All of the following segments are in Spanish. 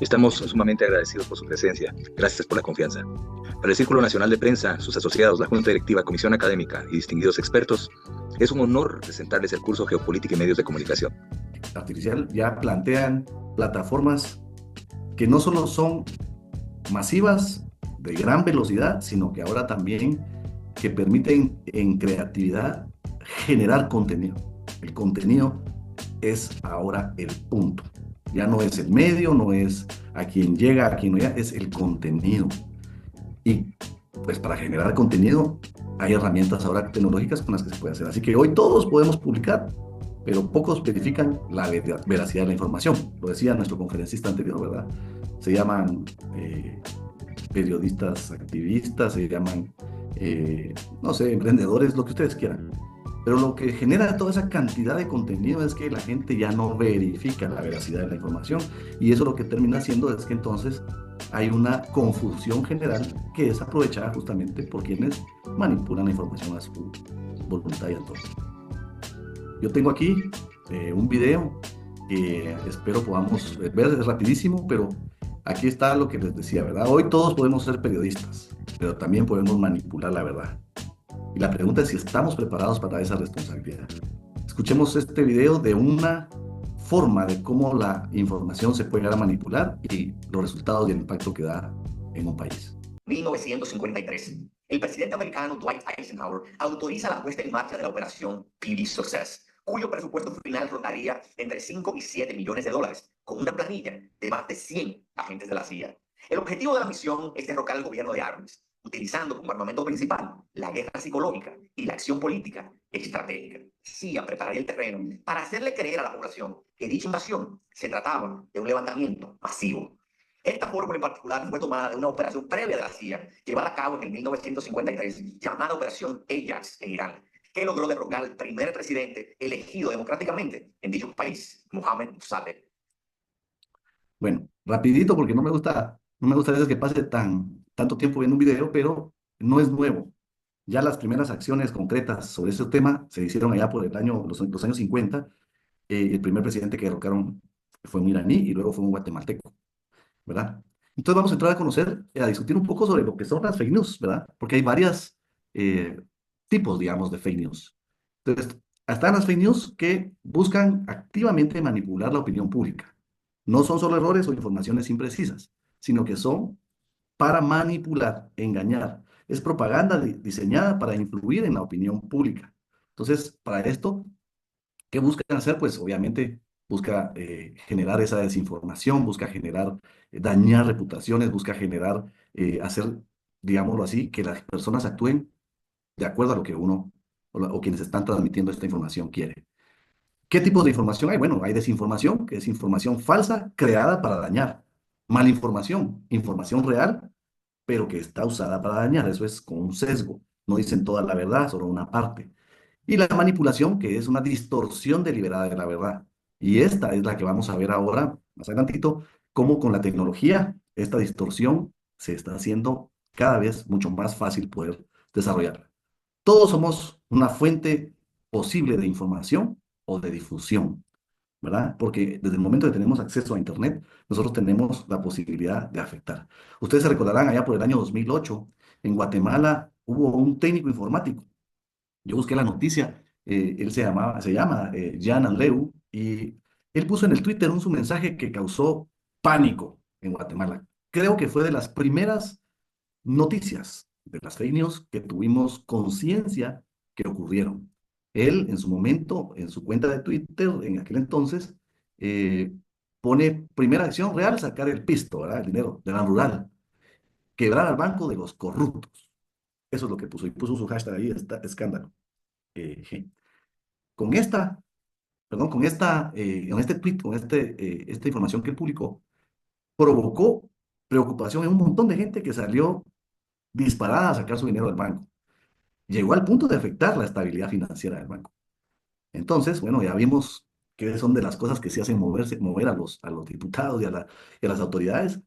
Estamos sumamente agradecidos por su presencia. Gracias por la confianza. Para el Círculo Nacional de Prensa, sus asociados, la Junta Directiva, Comisión Académica y distinguidos expertos, es un honor presentarles el curso Geopolítica y Medios de Comunicación. Artificial ya plantean plataformas que no solo son masivas, de gran velocidad, sino que ahora también que permiten en creatividad generar contenido. El contenido es ahora el punto. Ya no es el medio, no es a quien llega, a quien no llega, es el contenido. Y pues para generar contenido hay herramientas ahora tecnológicas con las que se puede hacer. Así que hoy todos podemos publicar, pero pocos verifican la veracidad de la información. Lo decía nuestro conferencista anterior, ¿verdad? Se llaman periodistas activistas, se llaman, no sé, emprendedores, lo que ustedes quieran. Pero lo que genera toda esa cantidad de contenido es que la gente ya no verifica la veracidad de la información. Y eso lo que termina haciendo es que entonces hay una confusión general que es aprovechada justamente por quienes manipulan la información a su voluntad y antojo. Yo tengo aquí un video que espero podamos ver, es rapidísimo, pero aquí está lo que les decía, ¿verdad? Hoy todos podemos ser periodistas, pero también podemos manipular la verdad. Y la pregunta es si estamos preparados para esa responsabilidad. Escuchemos este video de una forma de cómo la información se puede llegar a manipular y los resultados y el impacto que da en un país. 1953, el presidente americano Dwight Eisenhower autoriza la puesta en marcha de la operación PD Success, cuyo presupuesto final rondaría entre 5 y 7 millones de dólares, con una planilla de más de 100 agentes de la CIA. El objetivo de la misión es derrocar al gobierno de Arbenz, utilizando como armamento principal la guerra psicológica y la acción política estratégica. CIA prepararía el terreno para hacerle creer a la población que dicha invasión se trataba de un levantamiento masivo. Esta fórmula en particular fue tomada de una operación previa de la CIA, llevada a cabo en el 1953, llamada Operación Ajax en Irán, que logró derrocar al primer presidente elegido democráticamente en dicho país, Mohamed Mossadegh. Bueno, rapidito porque no me gusta a veces que pase tanto tiempo viendo un video, pero no es nuevo. Ya las primeras acciones concretas sobre ese tema se hicieron allá por los años 50. El primer presidente que derrocaron fue un iraní y luego fue un guatemalteco, ¿verdad? Entonces vamos a entrar a conocer, a discutir un poco sobre lo que son las fake news, ¿verdad? Porque hay varios tipos, digamos, de fake news. Entonces, están las fake news que buscan activamente manipular la opinión pública. No son solo errores o informaciones imprecisas, sino que son para manipular, engañar. Es propaganda diseñada para influir en la opinión pública. Entonces, para esto, ¿qué buscan hacer? Pues obviamente busca generar esa desinformación, busca generar, dañar reputaciones, busca generar, hacer, digámoslo así, que las personas actúen de acuerdo a lo que uno o quienes están transmitiendo esta información quiere. ¿Qué tipos de información hay? Bueno, hay desinformación, que es información falsa creada para dañar. Malinformación, información real, pero que está usada para dañar. Eso es con un sesgo. No dicen toda la verdad, solo una parte. Y la manipulación, que es una distorsión deliberada de la verdad. Y esta es la que vamos a ver ahora, más adelantito, cómo con la tecnología esta distorsión se está haciendo cada vez mucho más fácil poder desarrollarla. Todos somos una fuente posible de información o de difusión, ¿verdad? Porque desde el momento que tenemos acceso a Internet, nosotros tenemos la posibilidad de afectar. Ustedes se recordarán, allá por el año 2008, en Guatemala hubo un técnico informático. Yo busqué la noticia, él se llama Jan Andreu, y él puso en el Twitter su mensaje que causó pánico en Guatemala. Creo que fue de las primeras noticias de las fake news que tuvimos conciencia que ocurrieron. Él, en su momento, en su cuenta de Twitter, en aquel entonces, eh, pone primera acción real, sacar el pisto, ¿verdad? El dinero de la rural, quebrar al banco de los corruptos. Eso es lo que puso, y puso su hashtag ahí, está, escándalo. Sí. Con esta, perdón, con este tweet, esta información que él publicó, provocó preocupación en un montón de gente que salió disparada a sacar su dinero del banco. Llegó al punto de afectar la estabilidad financiera del banco. Entonces, bueno, ya vimos que son de las cosas que se hacen mover a los diputados y a las autoridades.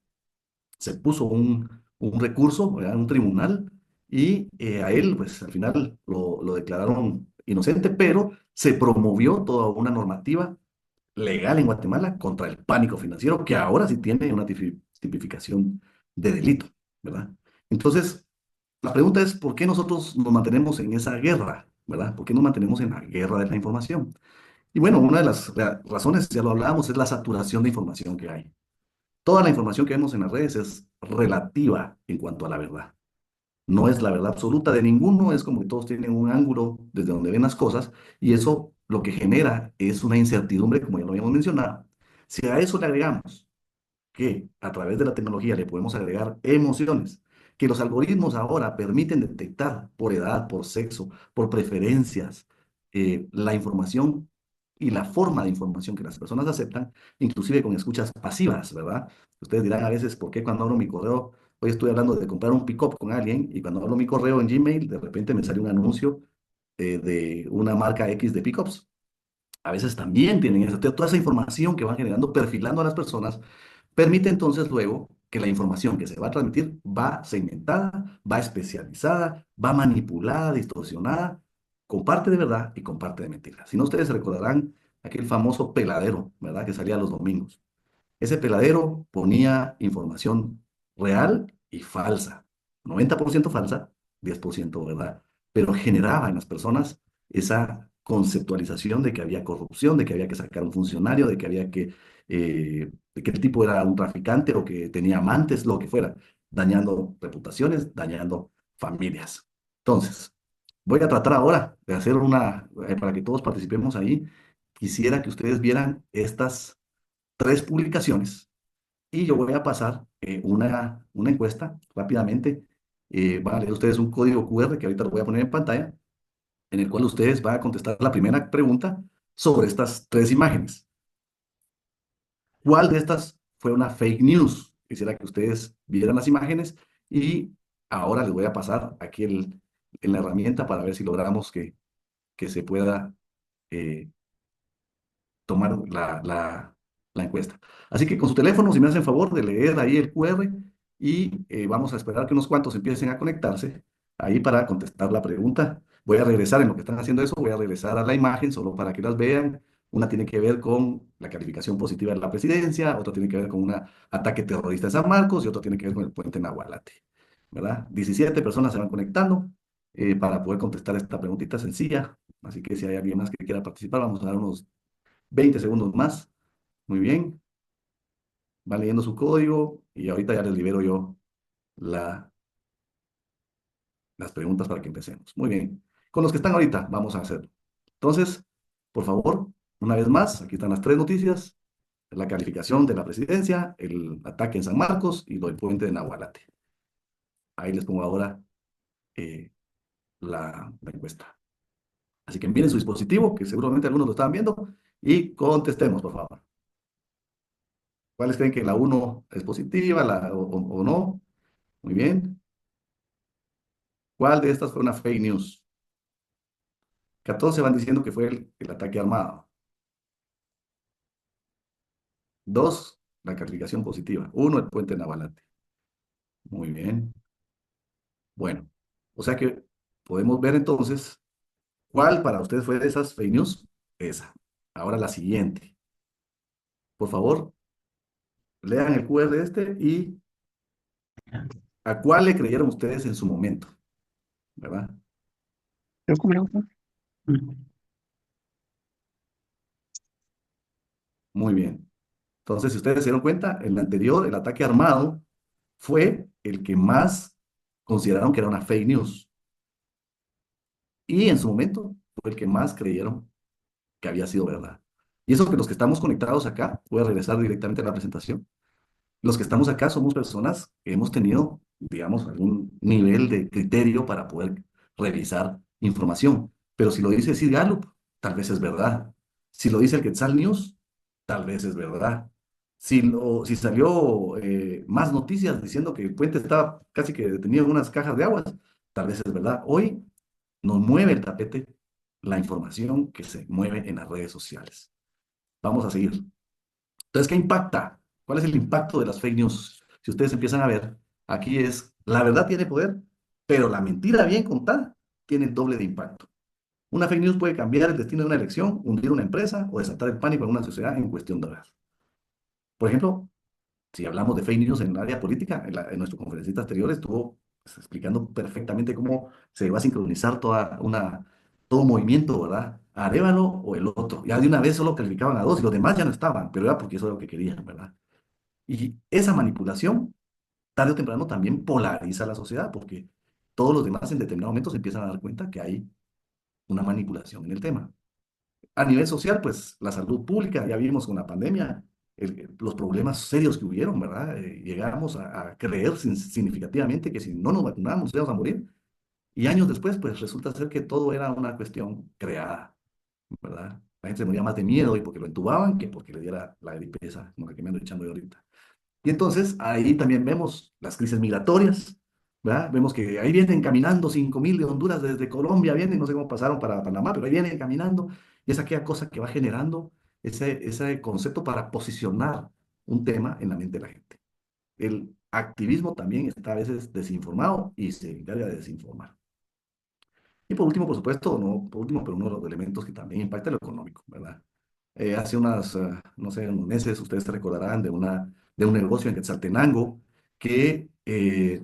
Se puso un recurso, ¿verdad? Un tribunal, y a él, pues al final lo declararon inocente, pero se promovió toda una normativa legal en Guatemala contra el pánico financiero, que ahora sí tiene una tipificación de delito, ¿verdad? Entonces, la pregunta es, ¿por qué nosotros nos mantenemos en esa guerra, ¿verdad? ¿Por qué nos mantenemos en la guerra de la información? Y bueno, una de las razones, ya lo hablábamos, es la saturación de información que hay. Toda la información que vemos en las redes es relativa en cuanto a la verdad. No es la verdad absoluta de ninguno, es como que todos tienen un ángulo desde donde ven las cosas y eso lo que genera es una incertidumbre, como ya lo habíamos mencionado. Si a eso le agregamos que a través de la tecnología le podemos agregar emociones, que los algoritmos ahora permiten detectar por edad, por sexo, por preferencias, la información y la forma de información que las personas aceptan, inclusive con escuchas pasivas, ¿verdad? Ustedes dirán a veces, ¿por qué cuando abro mi correo, hoy estoy hablando de comprar un pick-up con alguien y cuando abro mi correo en Gmail, de repente me sale un anuncio de una marca X de pick-ups? A veces también tienen eso. Toda esa información que van generando, perfilando a las personas, permite entonces luego que la información que se va a transmitir va segmentada, va especializada, va manipulada, distorsionada, con parte de verdad y con parte de mentira. Si no, ustedes recordarán aquel famoso peladero, ¿verdad? Que salía los domingos. Ese peladero ponía información real y falsa, 90% falsa, 10% verdad, pero generaba en las personas esa conceptualización de que había corrupción, de que había que sacar un funcionario, de que el tipo era un traficante o que tenía amantes, lo que fuera, dañando reputaciones, dañando familias. Entonces, voy a tratar ahora de hacer para que todos participemos ahí, quisiera que ustedes vieran estas tres publicaciones y yo voy a pasar una encuesta rápidamente. Van a leer ustedes un código QR que ahorita lo voy a poner en pantalla, en el cual ustedes van a contestar la primera pregunta sobre estas tres imágenes. ¿Cuál de estas fue una fake news? Quisiera que ustedes vieran las imágenes y ahora les voy a pasar aquí en la herramienta para ver si logramos que se pueda eh, tomar la encuesta. Así que con su teléfono, si me hacen favor de leer ahí el QR y vamos a esperar que unos cuantos empiecen a conectarse ahí para contestar la pregunta. Voy a regresar en lo que están haciendo eso, voy a regresar a la imagen solo para que las vean. Una tiene que ver con la calificación positiva de la presidencia, otra tiene que ver con un ataque terrorista en San Marcos y otra tiene que ver con el puente Nahualate, ¿verdad? 17 personas se van conectando para poder contestar esta preguntita sencilla. Así que si hay alguien más que quiera participar, vamos a dar unos 20 segundos más. Muy bien. Van leyendo su código y ahorita ya les libero yo la, las preguntas para que empecemos. Muy bien. Con los que están ahorita, vamos a hacerlo. Entonces, por favor, una vez más, aquí están las tres noticias. La calificación de la presidencia, el ataque en San Marcos y lo del puente de Nahualate. Ahí les pongo ahora eh, la encuesta. Así que miren su dispositivo, que seguramente algunos lo estaban viendo, y contestemos, por favor. ¿Cuáles creen que la uno es positiva o no? Muy bien. ¿Cuál de estas fue una fake news? 14 van diciendo que fue el ataque armado. 2, la calificación positiva. 1, el puente Navalate. Muy bien. Bueno, o sea que podemos ver entonces cuál para ustedes fue de esas fake news. Esa. Ahora la siguiente. Por favor, lean el QR y a cuál le creyeron ustedes en su momento, ¿verdad? Creo que me gusta. Muy bien. Entonces, si ustedes se dieron cuenta, el anterior, el ataque armado, fue el que más consideraron que era una fake news. Y en su momento fue el que más creyeron que había sido verdad. Y eso que los que estamos conectados acá, voy a regresar directamente a la presentación, los que estamos acá somos personas que hemos tenido, digamos, algún nivel de criterio para poder revisar información. Pero si lo dice Sid Gallup, tal vez es verdad. Si lo dice el Quetzal News, tal vez es verdad. Si salió más noticias diciendo que el puente estaba casi que detenido en unas cajas de aguas, tal vez es verdad. Hoy nos mueve el tapete la información que se mueve en las redes sociales. Vamos a seguir. Entonces, ¿qué impacta? ¿Cuál es el impacto de las fake news? Si ustedes empiezan a ver, aquí es, la verdad tiene poder, pero la mentira bien contada tiene el doble de impacto. Una fake news puede cambiar el destino de una elección, hundir una empresa o desatar el pánico en una sociedad en cuestión de horas. Por ejemplo, si hablamos de fake news en el área política, en nuestro conferencista anterior estuvo pues, explicando perfectamente cómo se va a sincronizar todo un movimiento, ¿verdad? Arévalo o el otro. Ya de una vez solo calificaban a dos y los demás ya no estaban, pero era porque eso era lo que querían, ¿verdad? Y esa manipulación, tarde o temprano, también polariza la sociedad, porque todos los demás en determinado momento se empiezan a dar cuenta que hay una manipulación en el tema. A nivel social, pues la salud pública, ya vimos con la pandemia, los problemas serios que hubieron, ¿verdad? Llegamos a creer significativamente que si no nos vacunamos íbamos a morir. Y años después, pues resulta ser que todo era una cuestión creada, ¿verdad? La gente se moría más de miedo y porque lo entubaban que porque le diera la gripe esa, como la que me ando echando yo ahorita. Y entonces ahí también vemos las crisis migratorias, ¿verdad? Vemos que ahí vienen caminando 5.000 de Honduras desde Colombia, vienen, no sé cómo pasaron para Panamá, pero ahí vienen caminando. Y es aquella cosa que va generando ese concepto para posicionar un tema en la mente de la gente. El activismo también está a veces desinformado y se encarga de desinformar. Y por último, por supuesto, no por último, pero uno de los elementos que también impacta es lo económico, ¿verdad? Hace no sé, unos meses, ustedes se recordarán de un negocio en Quetzaltenango que,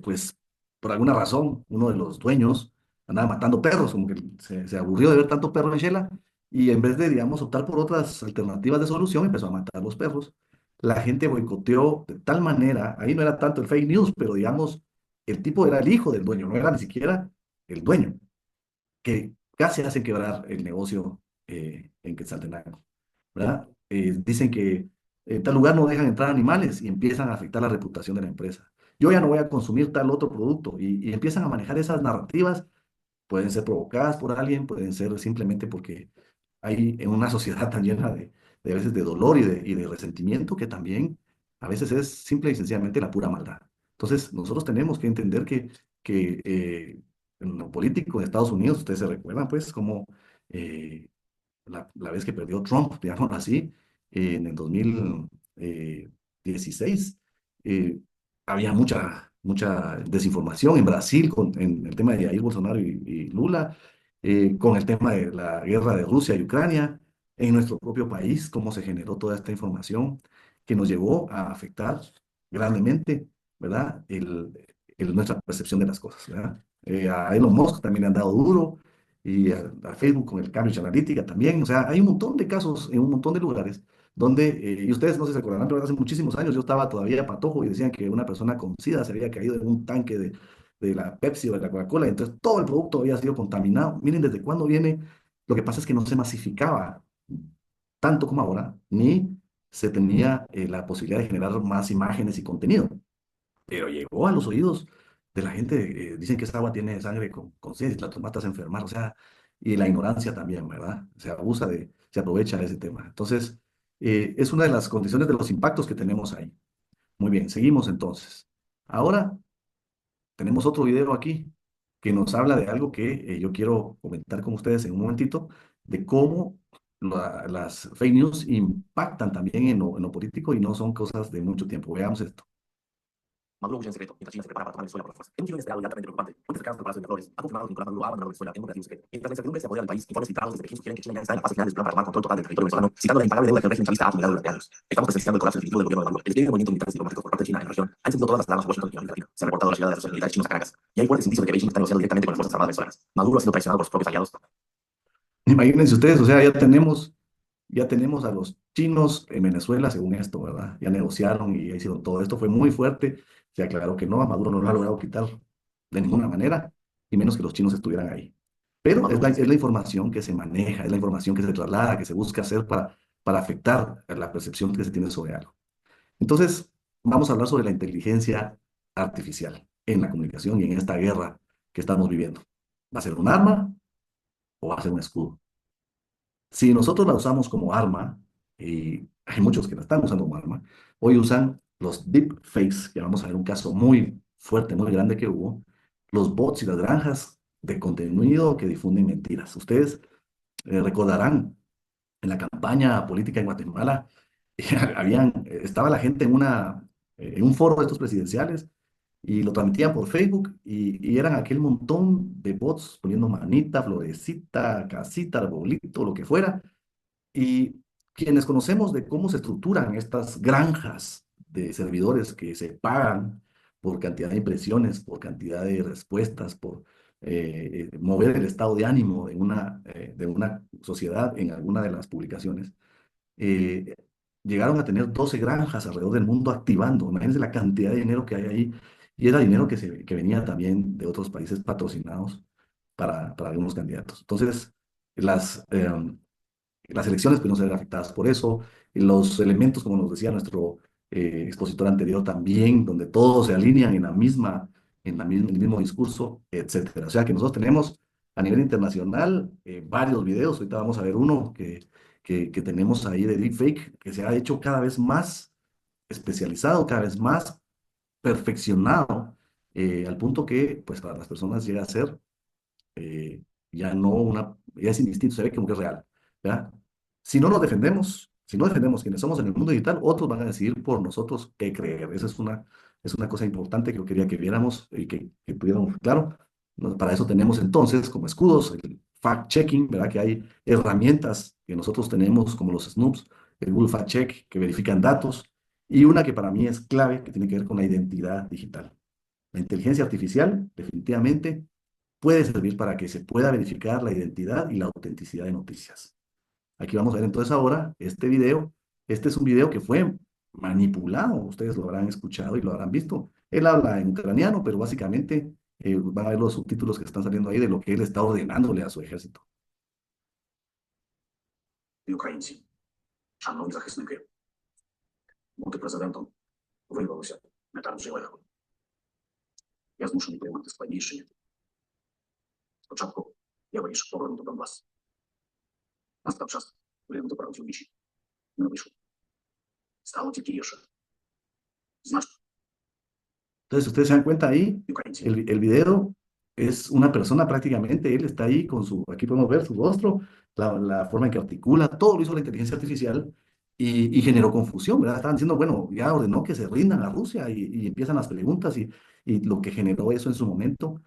pues, por alguna razón, uno de los dueños andaba matando perros, como que se aburrió de ver tanto perro en Shela, y en vez de, digamos, optar por otras alternativas de solución, empezó a matar los perros. La gente boicoteó de tal manera, ahí no era tanto el fake news, pero digamos, el tipo era el hijo del dueño, no era ni siquiera el dueño que casi hacen quebrar el negocio en Quetzaltenango, ¿verdad? Dicen que en tal lugar no dejan entrar animales y empiezan a afectar la reputación de la empresa. Yo ya no voy a consumir tal otro producto y empiezan a manejar esas narrativas, pueden ser provocadas por alguien, pueden ser simplemente porque hay en una sociedad tan llena de a veces de dolor y de resentimiento que también a veces es simple y sencillamente la pura maldad. Entonces, nosotros tenemos que entender que en lo político de Estados Unidos, ustedes se recuerdan, pues, como eh, la vez que perdió Trump, digamos así, en el 2016, eh, había mucha desinformación en Brasil en el tema de Jair Bolsonaro y Lula, con el tema de la guerra de Rusia y Ucrania, en nuestro propio país, cómo se generó toda esta información que nos llevó a afectar grandemente, ¿verdad? Nuestra percepción de las cosas, ¿verdad? A Elon Musk también le han dado duro, y a Facebook con el Cambridge Analytica también. O sea, hay un montón de casos en un montón de lugares donde, y ustedes no sé si se acordarán, pero hace muchísimos años yo estaba todavía patojo y decían que una persona con SIDA se había caído en un tanque de la Pepsi o de la Coca-Cola, y entonces todo el producto había sido contaminado. Miren desde cuándo viene, lo que pasa es que no se masificaba tanto como ahora, ni se tenía la posibilidad de generar más imágenes y contenido, pero llegó a los oídos de la gente. Dicen que esa agua tiene sangre con sed, la tomatas enfermar, o sea, y la ignorancia también, ¿verdad? Se aprovecha de ese tema. Entonces, es una de las condiciones de los impactos que tenemos ahí. Muy bien, seguimos entonces. Ahora tenemos otro video aquí que nos habla de algo que yo quiero comentar con ustedes en un momentito, de cómo las fake news impactan también en lo político y no son cosas de mucho tiempo. Veamos esto. Maduro huye en secreto, mientras China se prepara para tomar Venezuela por la fuerza. En un giro inesperado y altamente preocupante, fuentes cercanas al Palacio de Miraflores ha confirmado que Nicolás Maduro ha abandonado Venezuela en un operativo secreto. Mientras la incertidumbre se apodera del país, informes filtrados desde Pekín sugieren que China ya está en la fase final del plan para tomar control total del territorio venezolano, citando la impagable deuda que el régimen chavista ha acumulado durante años. Estamos presenciando el colapso definitivo del gobierno de Maduro. El despliegue de movimientos militares y diplomáticos por parte de China en la región ha encendido todas las alarmas a Washington y América Latina. Se ha reportado la llegada de los militares chinos a Caracas, y hay fuertes indicios de que Beijing está negociando directamente con las fuerzas armadas venezolanas. Maduro ha sido traicionado por sus propios aliados. Imagínense ustedes, o sea, ya tenemos a los chinos en Venezuela, según esto, ¿verdad? Ya negociaron y ya hicieron todo esto. Fue muy fuerte. Se aclaró que no, a Maduro no lo ha logrado quitar de ninguna manera, y menos que los chinos estuvieran ahí. Pero es la información que se maneja, es la información que se traslada, que se busca hacer para afectar la percepción que se tiene sobre algo. Entonces, vamos a hablar sobre la inteligencia artificial en la comunicación y en esta guerra que estamos viviendo. ¿Va a ser un arma o va a ser un escudo? Si nosotros la usamos como arma, y hay muchos que la están usando como arma, hoy usan los deepfakes, que vamos a ver un caso muy fuerte, muy grande que hubo, los bots y las granjas de contenido que difunden mentiras. Ustedes recordarán en la campaña política en Guatemala, estaba la gente en un foro de estos presidenciales y lo transmitían por Facebook y eran aquel montón de bots poniendo manita, florecita, casita, arbolito, lo que fuera. Y quienes conocemos de cómo se estructuran estas granjas de servidores que se pagan por cantidad de impresiones, por cantidad de respuestas, por mover el estado de ánimo de una sociedad en alguna de las publicaciones, eh, llegaron a tener 12 granjas alrededor del mundo activando. Imagínense la cantidad de dinero que hay ahí. Y era dinero que venía también de otros países patrocinados para algunos candidatos. Entonces, las, eh, las elecciones pudieron ser afectadas por eso. Y los elementos, como nos decía nuestro expositor anterior también, donde todos se alinean en el mismo discurso, etcétera. O sea que nosotros tenemos a nivel internacional varios videos. Ahorita vamos a ver uno que tenemos ahí de deepfake, que se ha hecho cada vez más especializado, cada vez más perfeccionado, al punto que, pues, para las personas llega a ser eh, ya no ya es indistinto, se ve como que es real, ¿verdad? Si no nos defendemos, si no defendemos quienes somos en el mundo digital, otros van a decidir por nosotros qué creer. Esa es una cosa importante que yo quería que viéramos y que pudiéramos, claro, para eso tenemos entonces como escudos el fact-checking, ¿verdad? Que hay herramientas que nosotros tenemos como los Snoops, el Google Fact Check, que verifican datos, y una que para mí es clave, que tiene que ver con la identidad digital. La inteligencia artificial, definitivamente, puede servir para que se pueda verificar la identidad y la autenticidad de noticias. Aquí vamos a ver entonces ahora este video. Este es un video que fue manipulado, ustedes lo habrán escuchado y lo habrán visto. Él habla en ucraniano, pero básicamente van a ver los subtítulos que están saliendo ahí de lo que él está ordenándole a su ejército. Українці, шановні захисники, бути президентом виявилося не так вже легко. Я змушений приймати складні рішення. Спочатку я вирішив повернути Донбас. Настав час виявити правду вічі. Не вийшло. Стало тільки гірше. Значно. Entonces, ustedes se dan cuenta ahí, Українці. el video es una persona prácticamente, él está ahí con aquí podemos ver su rostro, la forma en que articula, todo lo hizo la inteligencia artificial y generó confusión, ¿verdad? Estaban diciendo, bueno, ya ordenó que se rindan a Rusia y empiezan las preguntas y lo que generó eso en su momento.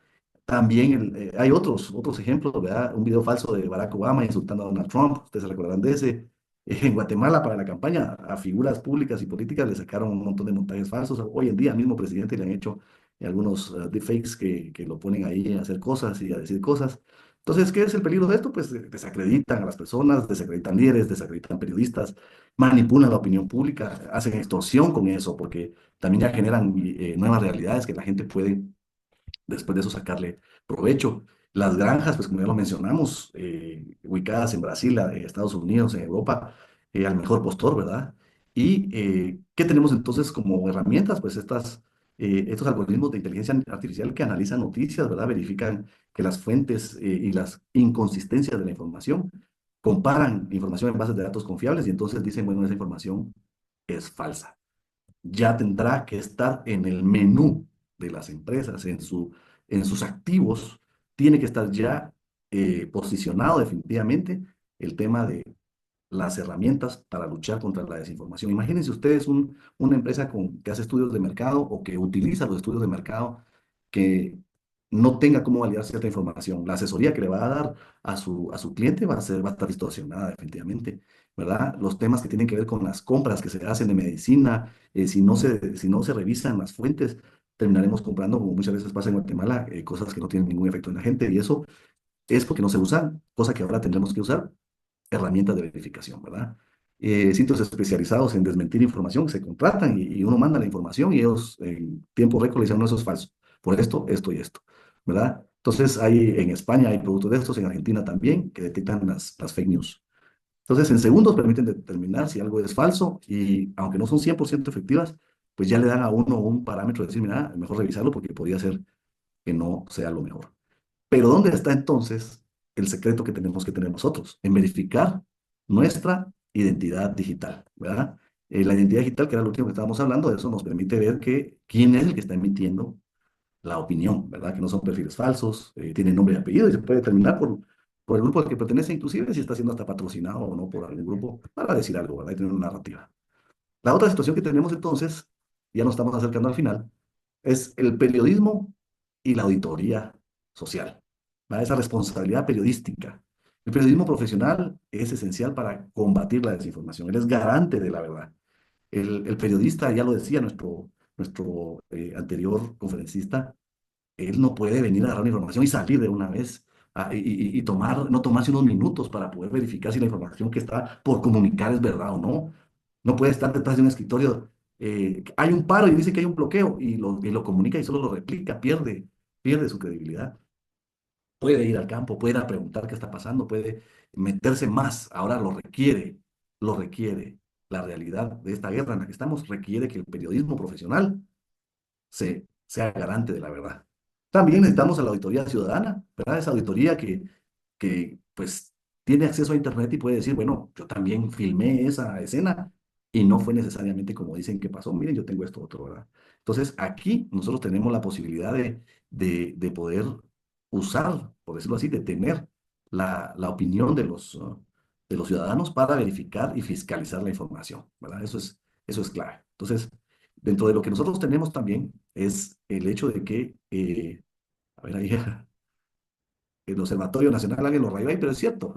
También hay otros ejemplos, ¿verdad? Un video falso de Barack Obama insultando a Donald Trump, ustedes se recordarán de ese. En Guatemala, para la campaña, a figuras públicas y políticas le sacaron un montón de montajes falsos. Hoy en día al mismo presidente le han hecho algunos deepfakes que lo ponen ahí a hacer cosas y a decir cosas. Entonces, ¿qué es el peligro de esto? Pues desacreditan a las personas, desacreditan líderes, desacreditan periodistas, manipulan la opinión pública, hacen extorsión con eso, porque también ya generan nuevas realidades que la gente puede después de eso sacarle provecho. Las granjas, pues como ya lo mencionamos, ubicadas en Brasil, Estados Unidos, en Europa, al mejor postor, ¿verdad? ¿Y qué tenemos entonces como herramientas? Pues estos algoritmos de inteligencia artificial que analizan noticias, ¿verdad? Verifican que las fuentes y las inconsistencias de la información, comparan información en bases de datos confiables y entonces dicen, bueno, esa información es falsa. Ya tendrá que estar en el menú de las empresas, en sus activos, tiene que estar ya posicionado definitivamente el tema de las herramientas para luchar contra la desinformación. Imagínense ustedes una empresa que hace estudios de mercado o que utiliza los estudios de mercado que no tenga cómo validar cierta información. La asesoría que le va a dar a su cliente va a estar distorsionada definitivamente, ¿verdad? Los temas que tienen que ver con las compras que se hacen de medicina, si no se revisan las fuentes, terminaremos comprando, como muchas veces pasa en Guatemala, cosas que no tienen ningún efecto en la gente y eso es porque no se usan, cosa que ahora tendremos que usar herramientas de verificación, ¿verdad? Sitios especializados en desmentir información se contratan y uno manda la información y ellos en tiempo récord le dicen, no, eso es falso, por esto y esto, ¿verdad? Entonces, en España hay productos de estos, en Argentina también, que detectan las fake news. Entonces, en segundos permiten determinar si algo es falso y aunque no son 100% efectivas, pues ya le dan a uno un parámetro de decir, mira, mejor revisarlo porque podría ser que no sea lo mejor. Pero ¿dónde está entonces el secreto que tenemos que tener nosotros? En verificar nuestra identidad digital, ¿verdad? La identidad digital, que era lo último que estábamos hablando, de eso nos permite ver quién es el que está emitiendo la opinión, ¿verdad? Que no son perfiles falsos, tienen nombre y apellido y se puede determinar por el grupo al que pertenece, inclusive si está siendo hasta patrocinado o no por algún grupo, para decir algo, ¿verdad? Y tener una narrativa. La otra situación que tenemos entonces, ya nos estamos acercando al final, es el periodismo y la auditoría social, ¿verdad? Esa responsabilidad periodística. El periodismo profesional es esencial para combatir la desinformación. Él es garante de la verdad. El periodista, ya lo decía nuestro anterior conferencista, él no puede venir a dar una información y salir de una vez y no tomarse unos minutos para poder verificar si la información que está por comunicar es verdad o no. No puede estar detrás de un escritorio. Hay un paro y dice que hay un bloqueo y lo comunica y solo lo replica, pierde su credibilidad. Puede ir al campo, puede ir a preguntar qué está pasando, puede meterse más. Ahora lo requiere. La realidad de esta guerra en la que estamos requiere que el periodismo profesional sea garante de la verdad. También necesitamos a la auditoría ciudadana, ¿verdad? Esa auditoría que pues tiene acceso a Internet y puede decir, bueno, yo también filmé esa escena y no fue necesariamente como dicen que pasó. Miren, yo tengo esto otro, ¿verdad? Entonces, aquí nosotros tenemos la posibilidad de poder usar, por decirlo así, de tener la opinión de los ciudadanos para verificar y fiscalizar la información, ¿verdad? Eso es clave. Entonces, dentro de lo que nosotros tenemos también es el hecho de que, a ver, ahí el Observatorio Nacional, alguien lo rayó ahí, pero es cierto.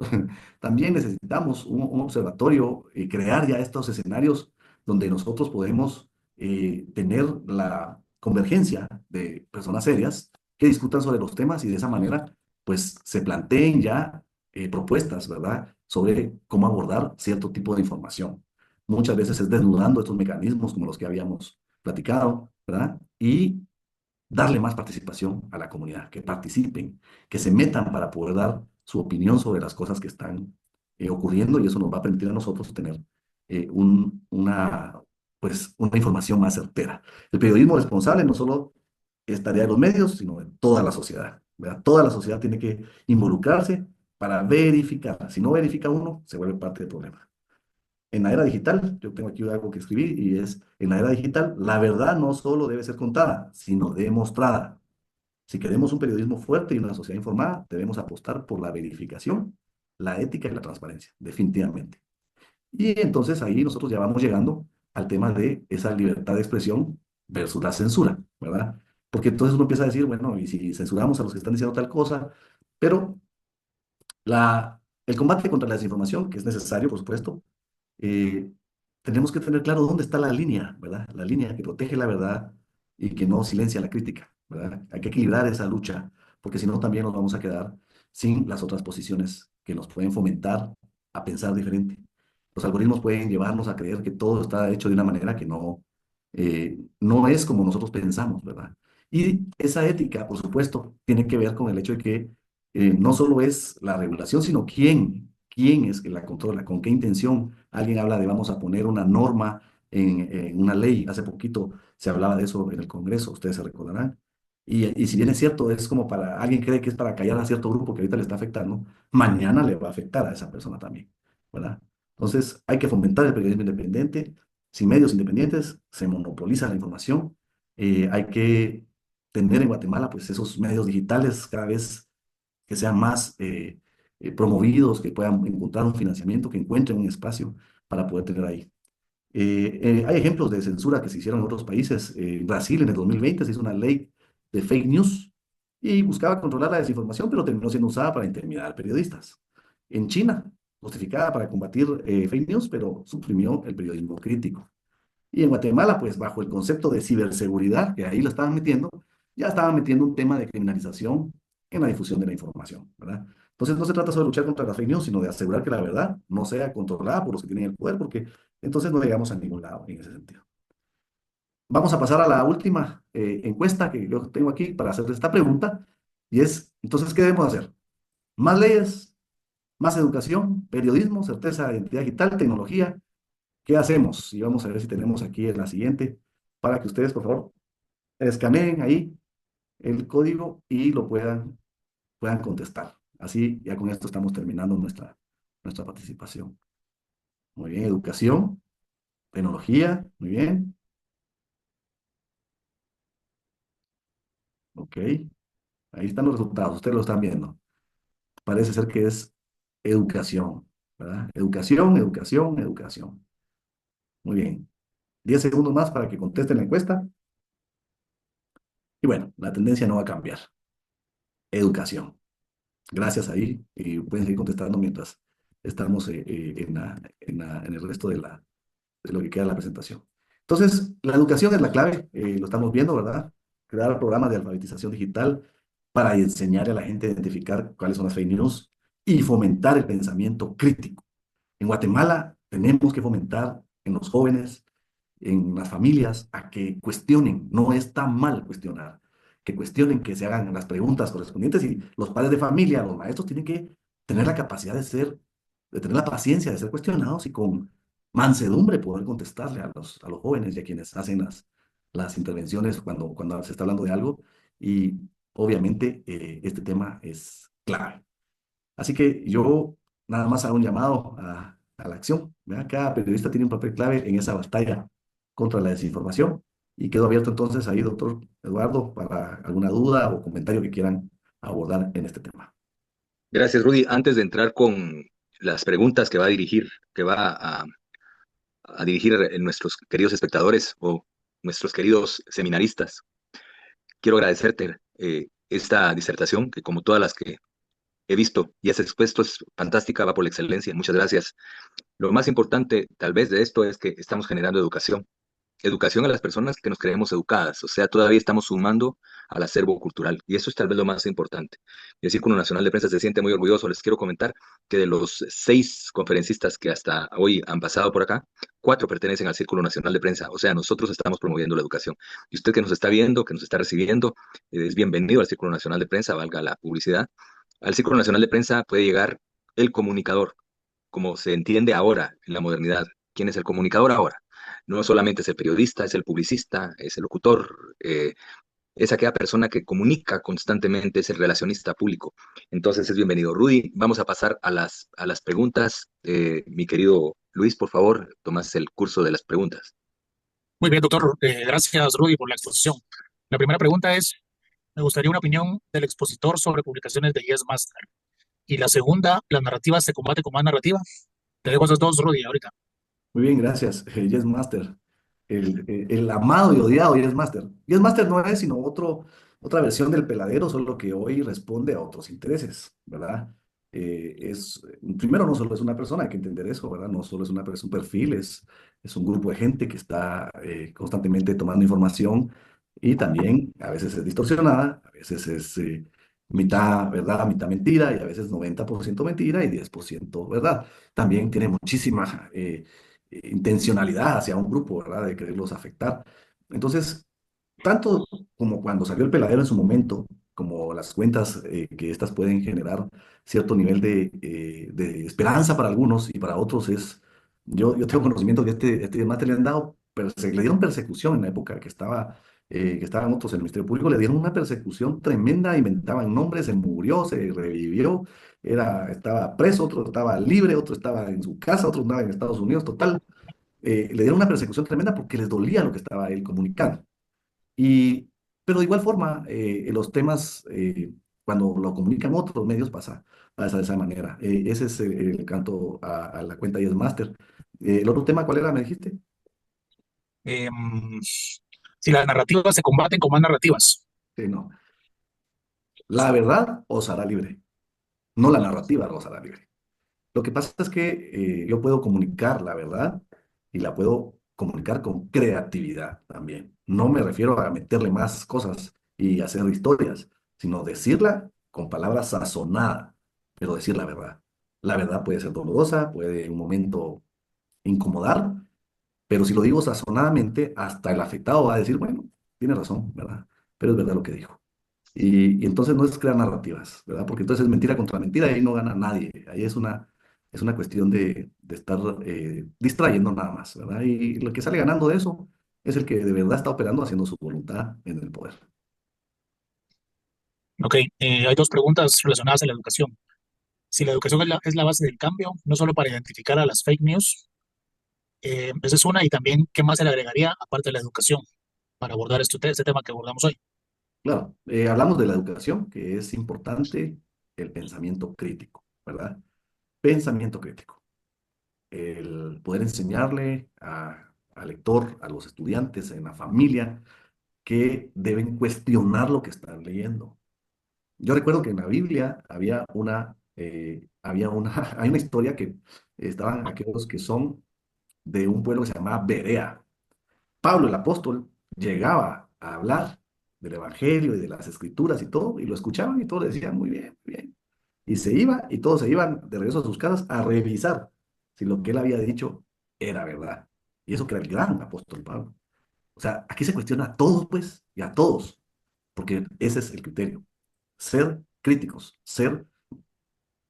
También necesitamos un observatorio, crear ya estos escenarios donde nosotros podemos tener la convergencia de personas serias que discutan sobre los temas y de esa manera, pues, se planteen ya propuestas, ¿verdad?, sobre cómo abordar cierto tipo de información. Muchas veces es desnudando estos mecanismos como los que habíamos platicado, ¿verdad? Y darle más participación a la comunidad, que participen, que se metan para poder dar su opinión sobre las cosas que están ocurriendo y eso nos va a permitir a nosotros tener pues, una información más certera. El periodismo responsable no solo es tarea de los medios, sino de toda la sociedad, ¿verdad? Toda la sociedad tiene que involucrarse para verificar. Si no verifica uno, se vuelve parte del problema. En la era digital, yo tengo aquí algo que escribir y es, en la era digital, la verdad no solo debe ser contada, sino demostrada. Si queremos un periodismo fuerte y una sociedad informada, debemos apostar por la verificación, la ética y la transparencia, definitivamente. Y entonces ahí nosotros ya vamos llegando al tema de esa libertad de expresión versus la censura, ¿verdad? Porque entonces uno empieza a decir, bueno, y si censuramos a los que están diciendo tal cosa, pero el combate contra la desinformación, que es necesario, por supuesto, eh, tenemos que tener claro dónde está la línea, ¿verdad? La línea que protege la verdad y que no silencia la crítica, ¿verdad? Hay que equilibrar esa lucha, porque si no también nos vamos a quedar sin las otras posiciones que nos pueden fomentar a pensar diferente. Los algoritmos pueden llevarnos a creer que todo está hecho de una manera que no es como nosotros pensamos, ¿verdad? Y esa ética, por supuesto, tiene que ver con el hecho de que no solo es la regulación, sino quién es que la controla, con qué intención. Alguien habla de vamos a poner una norma en una ley. Hace poquito se hablaba de eso en el Congreso, ustedes se recordarán. Y si bien es cierto, es como alguien cree que es para callar a cierto grupo que ahorita le está afectando, mañana le va a afectar a esa persona también, ¿verdad? Entonces hay que fomentar el periodismo independiente. Sin medios independientes se monopoliza la información. Hay que tener en Guatemala pues esos medios digitales cada vez que sean más promovidos, que puedan encontrar un financiamiento, que encuentren un espacio para poder tener ahí. Hay ejemplos de censura que se hicieron en otros países. En Brasil, en el 2020, se hizo una ley de fake news y buscaba controlar la desinformación, pero terminó siendo usada para intimidar a periodistas. En China, justificada para combatir fake news, pero suprimió el periodismo crítico. Y en Guatemala, pues bajo el concepto de ciberseguridad, que ahí lo estaban metiendo, ya estaban metiendo un tema de criminalización en la difusión de la información, ¿verdad? Entonces no se trata solo de luchar contra las fake news, sino de asegurar que la verdad no sea controlada por los que tienen el poder, porque entonces no llegamos a ningún lado en ese sentido. Vamos a pasar a la última encuesta que yo tengo aquí para hacer esta pregunta, y es, entonces, ¿qué debemos hacer? ¿Más leyes, más educación, periodismo, certeza de identidad digital, tecnología? ¿Qué hacemos? Y vamos a ver si tenemos aquí en la siguiente, para que ustedes, por favor, escaneen ahí el código y lo puedan contestar. Así, ya con esto estamos terminando nuestra participación. Muy bien, educación, tecnología, muy bien. Ok, ahí están los resultados, ustedes lo están viendo. Parece ser que es educación, ¿verdad? Educación, educación, educación. Muy bien. 10 segundos más para que contesten la encuesta. Y bueno, la tendencia no va a cambiar. Educación. Gracias ahí y pueden seguir contestando mientras estamos en el resto de lo que queda de la presentación. Entonces, la educación es la clave, lo estamos viendo, ¿verdad? Crear programas de alfabetización digital para enseñar a la gente a identificar cuáles son las fake news y fomentar el pensamiento crítico. En Guatemala tenemos que fomentar en los jóvenes, en las familias, a que cuestionen. No está mal cuestionar, que cuestionen, que se hagan las preguntas correspondientes y los padres de familia, los maestros tienen que tener la capacidad de tener la paciencia de ser cuestionados y con mansedumbre poder contestarle a los jóvenes y a quienes hacen las intervenciones cuando se está hablando de algo. Y obviamente este tema es clave. Así que yo nada más hago un llamado a la acción, ¿verdad? Cada periodista tiene un papel clave en esa batalla contra la desinformación y quedo abierto entonces ahí, doctor Eduardo, para alguna duda o comentario que quieran abordar en este tema. Gracias, Rudy. Antes de entrar con las preguntas que va a dirigir, a dirigir en nuestros queridos espectadores o nuestros queridos seminaristas, quiero agradecerte esta disertación, que como todas las que he visto y has expuesto es fantástica, va por la excelencia. Muchas gracias. Lo más importante tal vez de esto es que estamos generando educación. Educación a las personas que nos creemos educadas, o sea, todavía estamos sumando al acervo cultural y eso es tal vez lo más importante. Y el Círculo Nacional de Prensa se siente muy orgulloso. Les quiero comentar que de los 6 conferencistas que hasta hoy han pasado por acá, 4 pertenecen al Círculo Nacional de Prensa, o sea, nosotros estamos promoviendo la educación. Y usted que nos está viendo, que nos está recibiendo, es bienvenido al Círculo Nacional de Prensa, valga la publicidad. Al Círculo Nacional de Prensa puede llegar el comunicador, como se entiende ahora en la modernidad. ¿Quién es el comunicador ahora? No solamente es el periodista, es el publicista, es el locutor, es aquella persona que comunica constantemente, es el relacionista público. Entonces es bienvenido. Rudy, vamos a pasar a las preguntas. Mi querido Luis, por favor, tomas el curso de las preguntas. Muy bien, doctor. Gracias, Rudy, por la exposición. La primera pregunta es, me gustaría una opinión del expositor sobre publicaciones de Yes Master. Y la segunda, ¿la narrativa se combate con más narrativa? Te dejo esas dos, Rudy, ahorita. Muy bien, gracias. Yes Master, el amado y odiado Yes Master. Yes Master no es sino otra versión del peladero, solo que hoy responde a otros intereses, ¿verdad? Primero, no solo es una persona, hay que entender eso, ¿verdad? No solo es un perfil, es un grupo de gente que está constantemente tomando información y también a veces es distorsionada, a veces es mitad verdad, mitad mentira y a veces 90% mentira y 10% verdad. También tiene muchísima intencionalidad hacia un grupo, ¿verdad? De quererlos afectar. Entonces, tanto como cuando salió el peladero en su momento, como las cuentas que estas pueden generar cierto nivel de esperanza para algunos y para otros yo tengo conocimiento que este mate le han dado, le dieron persecución en la época que estaban otros en el Ministerio Público, le dieron una persecución tremenda, inventaban nombres, se murió, se revivió, estaba preso, otro estaba libre, otro estaba en su casa, otro andaba en Estados Unidos, total. Le dieron una persecución tremenda porque les dolía lo que estaba él comunicando. Y, pero de igual forma, los temas, cuando lo comunican otros medios, pasa de esa manera. Ese es el canto a la cuenta y es máster. El otro tema, ¿cuál era? ¿Me dijiste? Si las narrativas se combaten con más narrativas. Sí, no. La verdad os hará libre, no la narrativa os hará libre. Lo que pasa es que yo puedo comunicar la verdad y la puedo comunicar con creatividad también. No me refiero a meterle más cosas y hacer historias, sino decirla con palabras sazonadas, pero decir la verdad. La verdad puede ser dolorosa, puede en un momento incomodar, pero si lo digo sazonadamente, hasta el afectado va a decir, bueno, tiene razón, ¿verdad? Pero es verdad lo que dijo. Y entonces no es crear narrativas, ¿verdad? Porque entonces es mentira contra mentira y ahí no gana nadie. Ahí es una cuestión de estar distrayendo nada más, ¿verdad? Y lo que sale ganando de eso es el que de verdad está operando haciendo su voluntad en el poder. Ok, hay dos preguntas relacionadas a la educación. Si la educación es la base del cambio, no solo para identificar a las fake news, esa es una, y también, ¿qué más se le agregaría aparte de la educación para abordar este tema que abordamos hoy? Claro, hablamos de la educación, que es importante el pensamiento crítico, ¿verdad? Pensamiento crítico. El poder enseñarle al lector, a los estudiantes, en la familia, que deben cuestionar lo que están leyendo. Yo recuerdo que en la Biblia hay una historia que estaban aquellos que son de un pueblo que se llamaba Berea. Pablo, el apóstol, llegaba a hablar del Evangelio y de las Escrituras y todo, y lo escuchaban y todos le decían, muy bien, muy bien. Y se iba y todos se iban de regreso a sus casas a revisar si lo que él había dicho era verdad. Y eso que era el gran apóstol Pablo. O sea, aquí se cuestiona a todos, pues, y a todos, porque ese es el criterio. Ser críticos, ser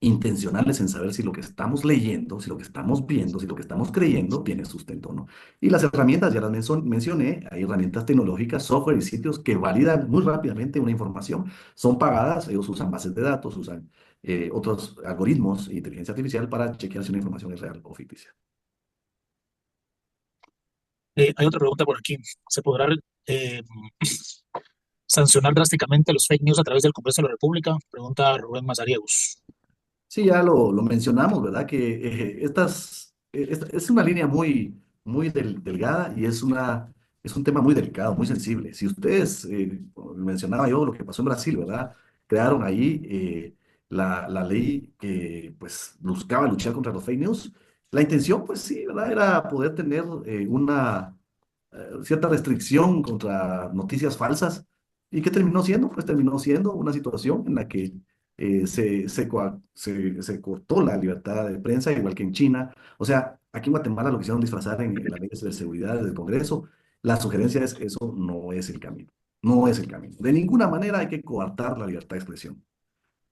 intencionales en saber si lo que estamos leyendo, si lo que estamos viendo, si lo que estamos creyendo tiene sustento o no. Y las herramientas, ya las mencioné, hay herramientas tecnológicas, software y sitios que validan muy rápidamente una información. Son pagadas, ellos usan bases de datos, usan otros algoritmos de inteligencia artificial para chequear si una información es real o ficticia. Hay otra pregunta por aquí. ¿Se podrá eh, sancionar drásticamente los fake news a través del Congreso de la República? Pregunta Rubén Mazariegos. Sí, ya lo mencionamos, ¿verdad? Que esta es una línea muy delgada y es un tema muy delicado, muy sensible. Si ustedes, mencionaba yo lo que pasó en Brasil, ¿verdad? Crearon ahí la ley que pues buscaba luchar contra los fake news. La intención, pues sí, ¿verdad? Era poder tener una cierta restricción contra noticias falsas. ¿Y qué terminó siendo? Pues terminó siendo una situación en la que se cortó la libertad de prensa, igual que en China. O sea, aquí en Guatemala lo quisieron disfrazar en las leyes de seguridad del Congreso. La sugerencia es que eso no es el camino. No es el camino. De ninguna manera hay que coartar la libertad de expresión.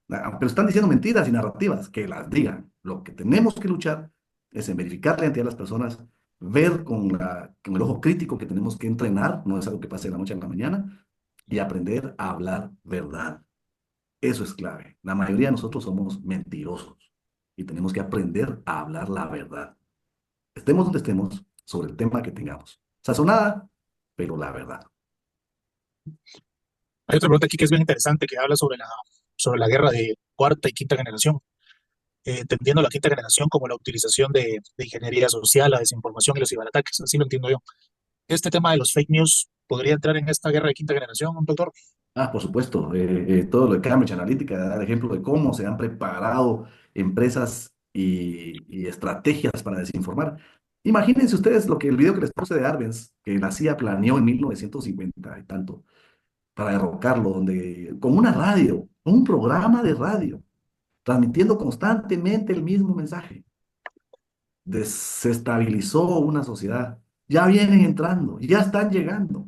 Pero están diciendo mentiras y narrativas, que las digan. Lo que tenemos que luchar es en verificar la identidad de las personas, ver con el ojo crítico que tenemos que entrenar, no es algo que pase de la noche a la mañana, y aprender a hablar verdad. Eso es clave. La mayoría de nosotros somos mentirosos y tenemos que aprender a hablar la verdad. Estemos donde estemos, sobre el tema que tengamos. Sazonada, pero la verdad. Hay otra pregunta aquí que es bien interesante, que habla sobre la guerra de cuarta y quinta generación, entendiendo la quinta generación como la utilización de ingeniería social, la desinformación y los ciberataques. Así lo entiendo yo. Este tema de los fake news podría entrar en esta guerra de quinta generación, doctor. Por supuesto, todo lo de Cambridge Analytica da el ejemplo de cómo se han preparado empresas y estrategias para desinformar. Imagínense ustedes el video que les puse de Arbenz, que la CIA planeó en 1950 y tanto, para derrocarlo, donde, con una radio, un programa de radio, transmitiendo constantemente el mismo mensaje. Desestabilizó una sociedad. Ya vienen entrando, ya están llegando.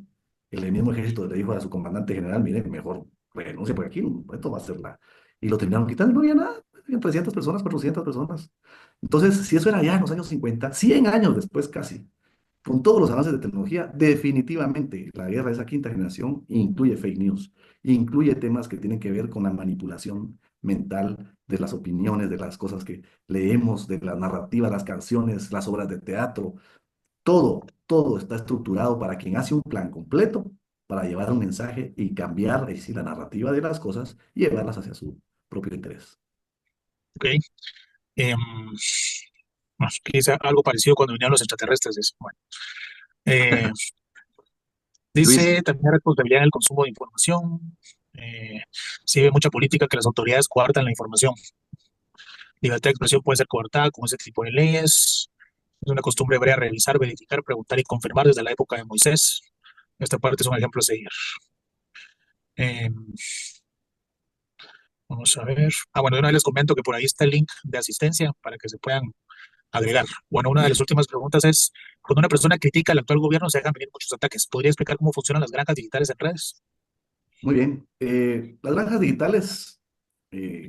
El mismo ejército le dijo a su comandante general, mire, mejor renuncia por aquí, esto va a ser la... Y lo terminaron quitando, no había nada, habían 300 personas, 400 personas. Entonces, si eso era ya en los años 50, 100 años después casi, con todos los avances de tecnología, definitivamente la guerra de esa quinta generación incluye fake news, incluye temas que tienen que ver con la manipulación mental de las opiniones, de las cosas que leemos, de la narrativa, las canciones, las obras de teatro. Todo está estructurado para quien hace un plan completo para llevar un mensaje y cambiar, es decir, la narrativa de las cosas y llevarlas hacia su propio interés. Ok. Em, Aquí dice algo parecido cuando vinieron los extraterrestres. Dice, bueno, eh, Luis, dice también responsabilidad en el consumo de información. Eh, sí ve mucha política que las autoridades coartan la información. Libertad de expresión puede ser coartada con ese tipo de leyes. Es una costumbre hebrea revisar, verificar, preguntar y confirmar desde la época de Moisés. Esta parte es un ejemplo a seguir. Eh, Vamos a ver. Bueno, de una vez les comento que por ahí está el link de asistencia para que se puedan agregar. Bueno, una de las últimas preguntas es, cuando una persona critica al actual gobierno se dejan venir muchos ataques. ¿Podría explicar cómo funcionan las granjas digitales en redes? Muy bien. Las granjas digitales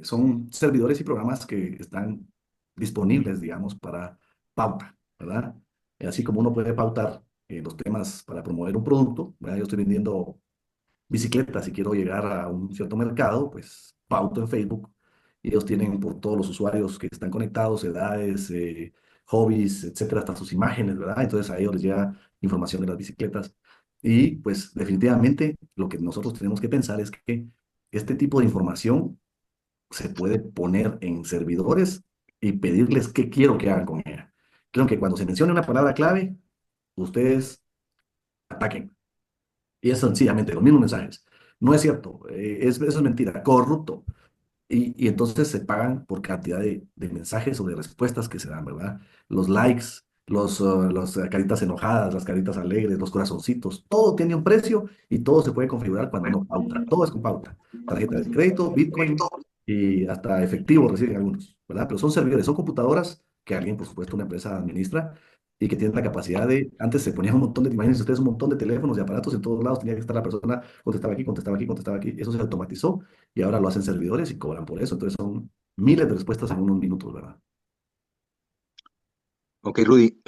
son servidores y programas que están disponibles, digamos, para pauta, ¿verdad? Así como uno puede pautar los temas para promover un producto, ¿verdad? Yo estoy vendiendo bicicletas si quiero llegar a un cierto mercado, pues pauto en Facebook. Y ellos tienen por todos los usuarios que están conectados, edades, hobbies, etcétera, hasta sus imágenes, ¿verdad? Entonces a ellos les llega información de las bicicletas. Y pues definitivamente lo que nosotros tenemos que pensar es que este tipo de información se puede poner en servidores y pedirles qué quiero que hagan con ella. Creo que cuando se mencione una palabra clave, ustedes ataquen Y es sencillamente los mismos mensajes. No es cierto, eso es mentira, corrupto. Y entonces se pagan por cantidad de mensajes o de respuestas que se dan, ¿verdad? Los likes, las caritas enojadas, las caritas alegres, los corazoncitos, todo tiene un precio y todo se puede configurar cuando uno pauta. Todo es con pauta. Tarjeta de crédito, Bitcoin y hasta efectivo reciben algunos, ¿verdad? Pero son servidores, son computadoras que alguien, por supuesto, una empresa administra y que tienen la capacidad de, antes se ponían un montón de, imagínense ustedes, un montón de teléfonos y aparatos en todos lados, tenía que estar la persona, contestaba aquí, contestaba aquí, contestaba aquí, eso se automatizó y ahora lo hacen servidores y cobran por eso. Entonces son miles de respuestas en unos minutos, ¿verdad? Ok, Rudy,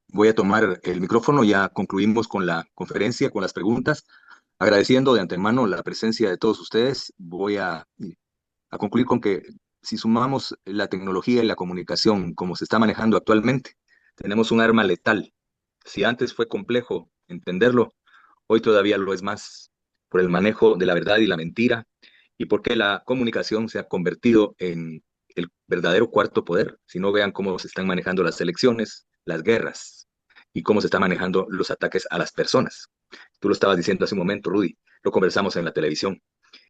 voy a tomar el micrófono. Ya concluimos con la conferencia, con las preguntas. Agradeciendo de antemano la presencia de todos ustedes, voy a concluir con que si sumamos la tecnología y la comunicación como se está manejando actualmente, tenemos un arma letal. Si antes fue complejo entenderlo, hoy todavía lo es más por el manejo de la verdad y la mentira y porque la comunicación se ha convertido en el verdadero cuarto poder. Si no, vean cómo se están manejando las elecciones, las guerras y cómo se están manejando los ataques a las personas. Tú lo estabas diciendo hace un momento, Rudy, lo conversamos en la televisión.